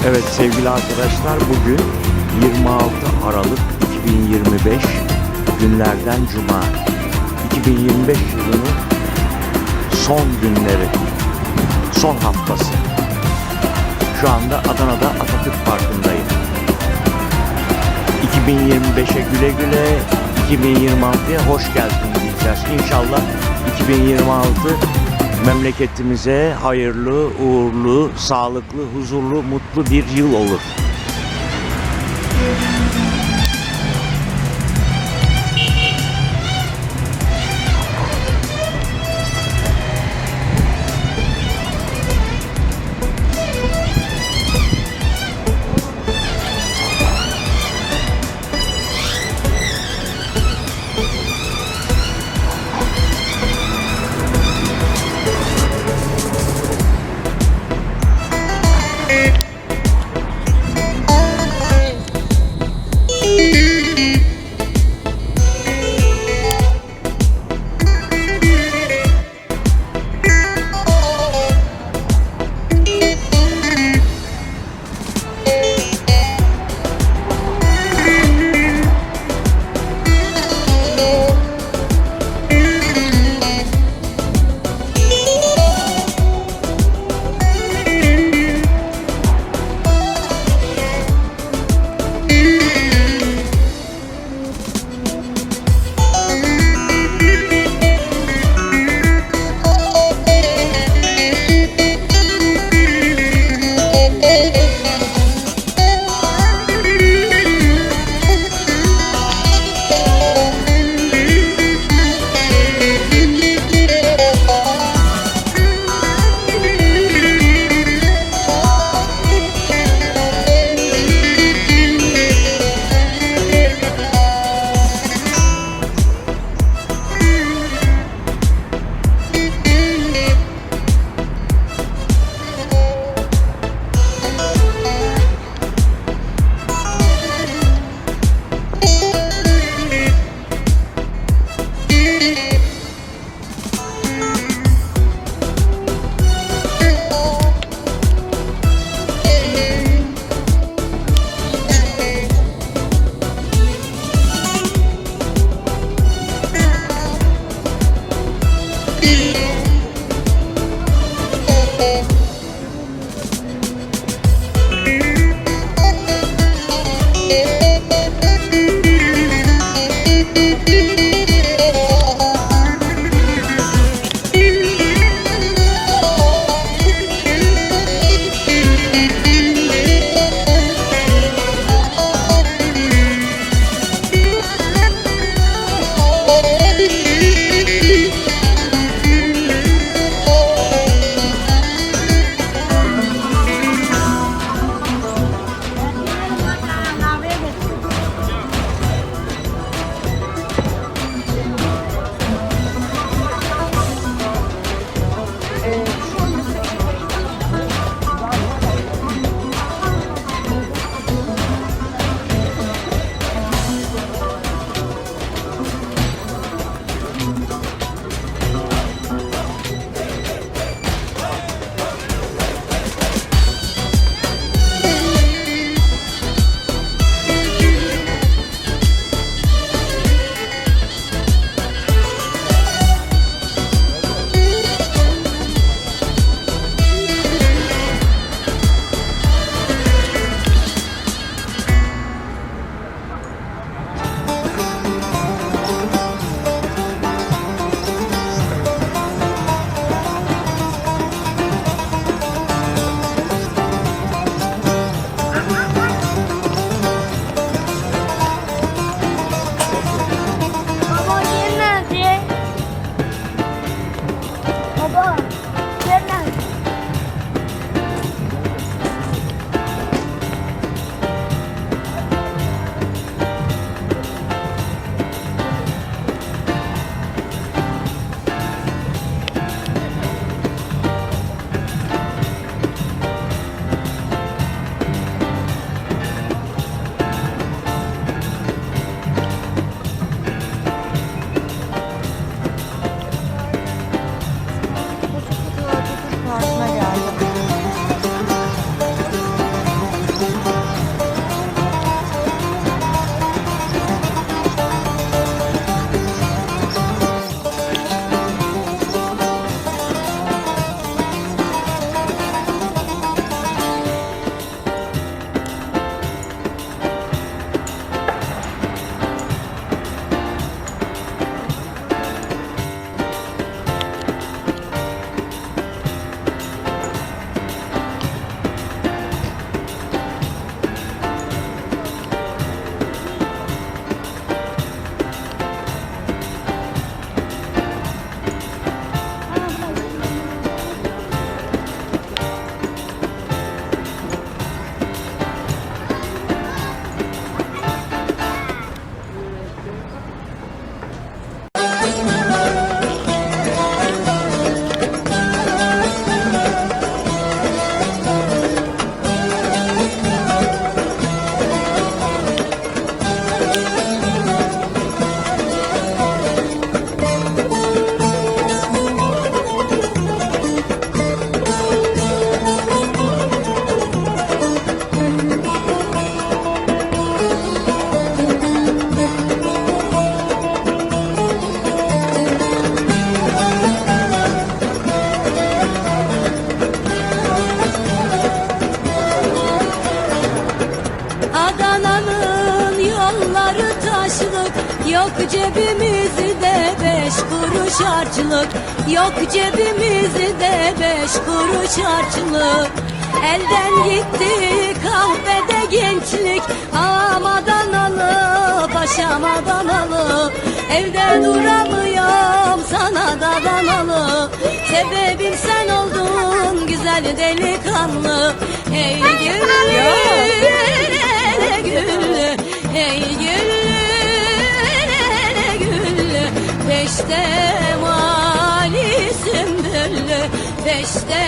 Evet sevgili arkadaşlar, bugün 26 Aralık 2025 günlerden Cuma. 2025 yılının son günleri, son haftası. Şu anda Adana'da Atatürk Parkı'ndayım. 2025'e güle güle, 2026'ya hoş geldin diyeceğiz. İnşallah 2026 memleketimize hayırlı, uğurlu, sağlıklı, huzurlu, mutlu bir yıl olur. Yok cebimizde 5 kuruş harçlık, yok cebimizde 5 kuruş harçlık. Elden gitti kahvede gençlik, ağamadan alıp aşamadan alıp. Evde duramıyorum sana da danalı, sebebim sen oldun güzel delikanlı. Hey güllü, güllü, hey güllü, güllü. Peşte mali sümbüllü, peşte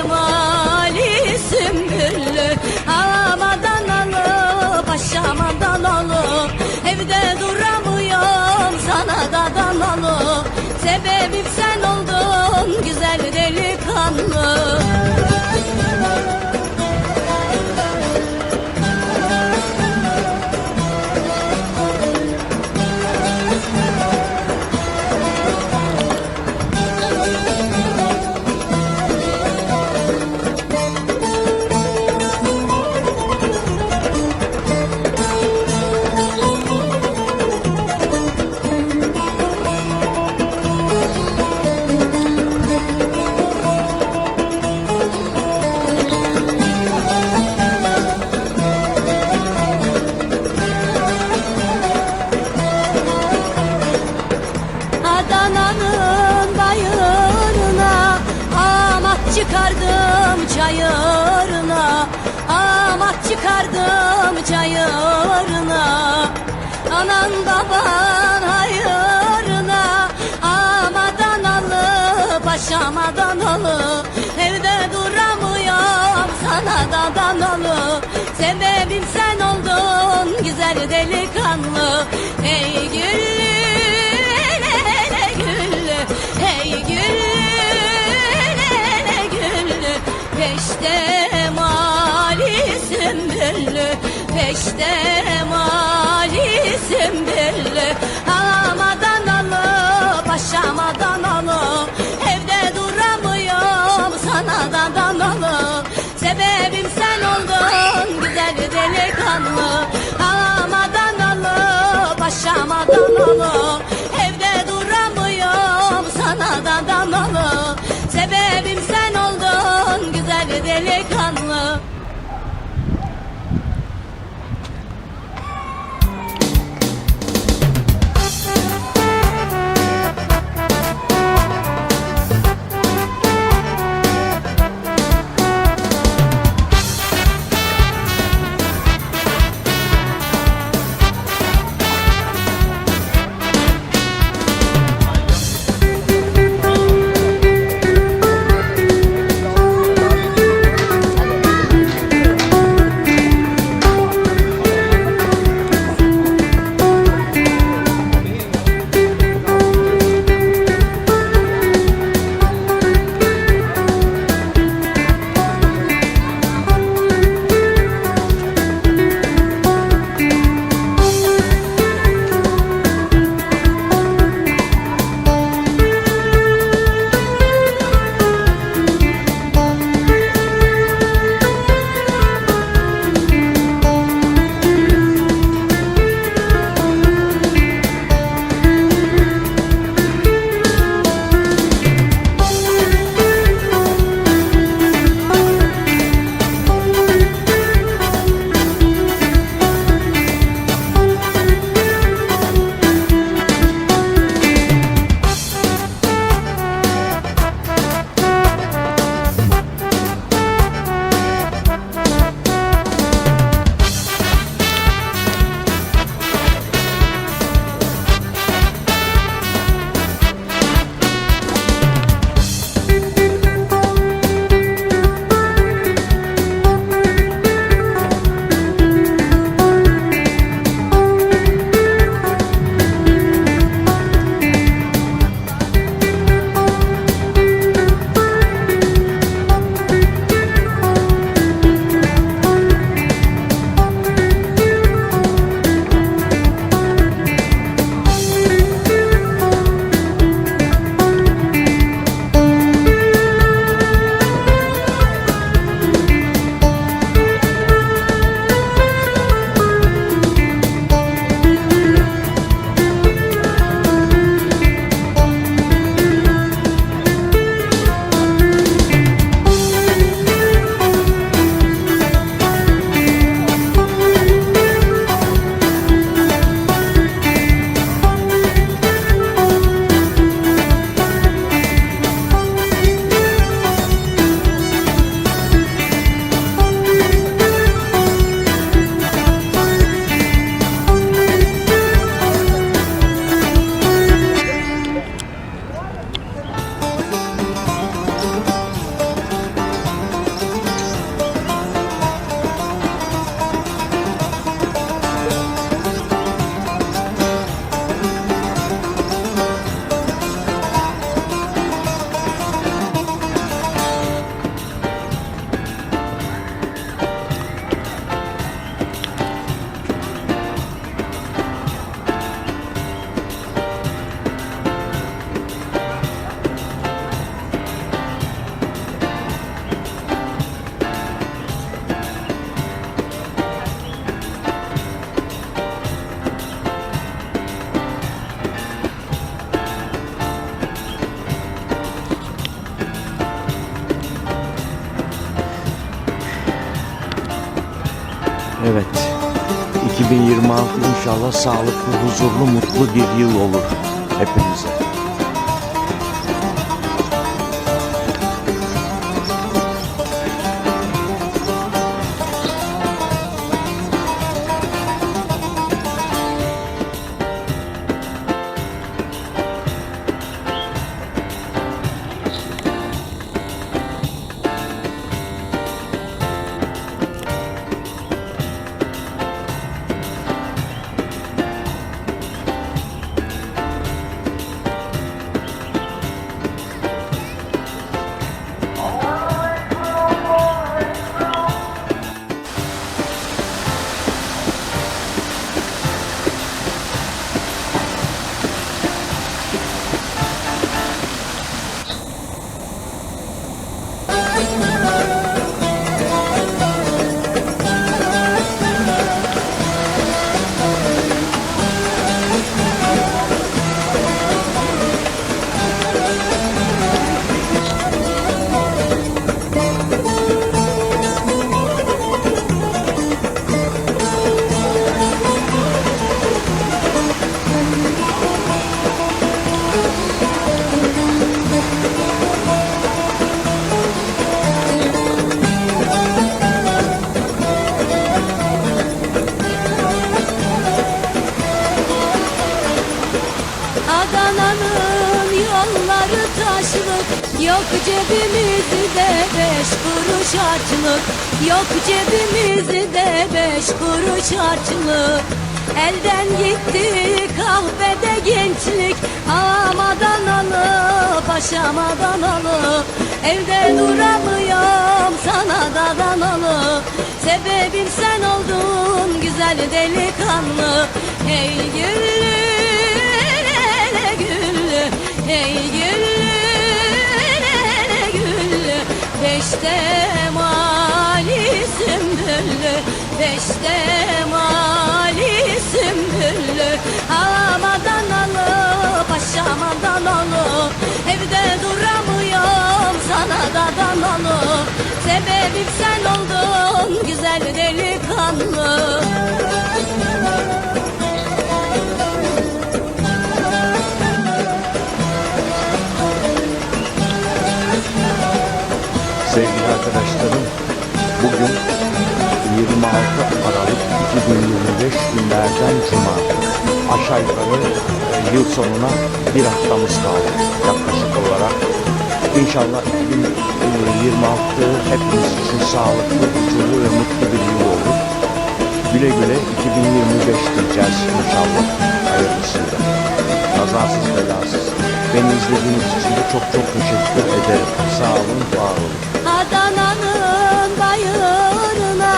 mali sümbüllü. Ağamadan alıp aşamadan alıp, evde duramıyorum sana da danalı, sebebim sen oldun güzel delikanlı. Adana'nın bayırına amat çıkardım çayırına, amat çıkardım çayırına. Anan baban hayırına, amadan alıp aşamadan alıp. Evde duramıyorum sana da danalı, sebebim sen oldun güzel delikanlı. Hey güllü, hey güllü, güllü. Peşte mali sümbüllü, peşte mali sümbüllü. Ağamadan alıp aşamadan alıp, evde duramıyorum sana da danalı, sebebim sen oldun güzel delikanlı. Ağamadan alıp aşamadan alıp, evde duramıyorum sana da danalı, sebebim sen oldun güzel delikanlı. Evet. 2026 inşallah sağlıklı, huzurlu, mutlu bir yıl olur hepimize. Adana'nın yolları taşlık, yok cebimizde 5 kuruş harçlık, yok cebimizde 5 kuruş harçlık. Elden gitti kahvede gençlik, ağam Adanalı, paşam Adanalı. Evde duramıyorum sana da Adanalı, sebebim sen oldun güzel delikanlı. Hey güllü, hey güllü, güllü, beşte mali sümbüllü, beşte mali sümbüllü. Ağam Adanalı, paşam Adanalı, evde duramıyorum sana da Adanalı, sebebim sen oldun güzel delikanlı. Sevgili arkadaşlarım, bugün 26 Aralık 2025 günlerden Cuma. Aşağı yukarı yıl sonuna bir haftamız kaldı yaklaşık olarak. İnşallah 2026 hepimiz için sağlıklı, huzurlu ve mutlu bir yıl olur. Güle güle 2025 diyeceğiz inşallah hayırlısıyla. Kazasız belasız. Beni izlediğiniz için de çok çok teşekkür ederim. Sağ olun, var olun. Adana'nın bayırına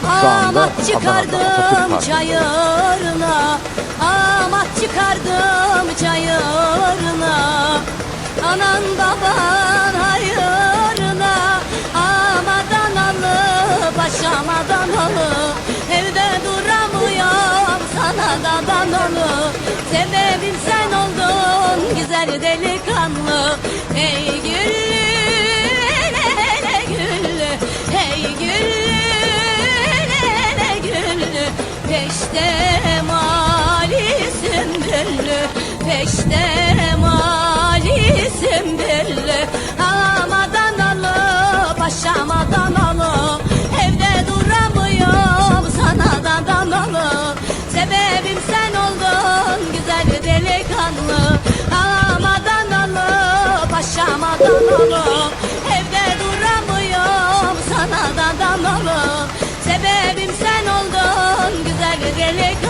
amat çıkardım çayırına, amat çıkardım çayırına. Anan baban hayırına, am Adanalı, paşam Adanalı. Evde duramıyorum sana da Adanalı, sebebim sen oldun güzel delikanlı. Hey güllü, güllü, hey güllü, güllü, peşte mali sümbüllü, peşte mali sümbüllü. Ağam Adanalı, paşam Adanalı, evde duramıyorum sana da Adanalı, sebebim sen oldun güzel delikanlı. Ağam Adanalı, paşam Adanalı, evde duramıyorum sana da Adanalı, sebebim sen oldun güzel delikanlı.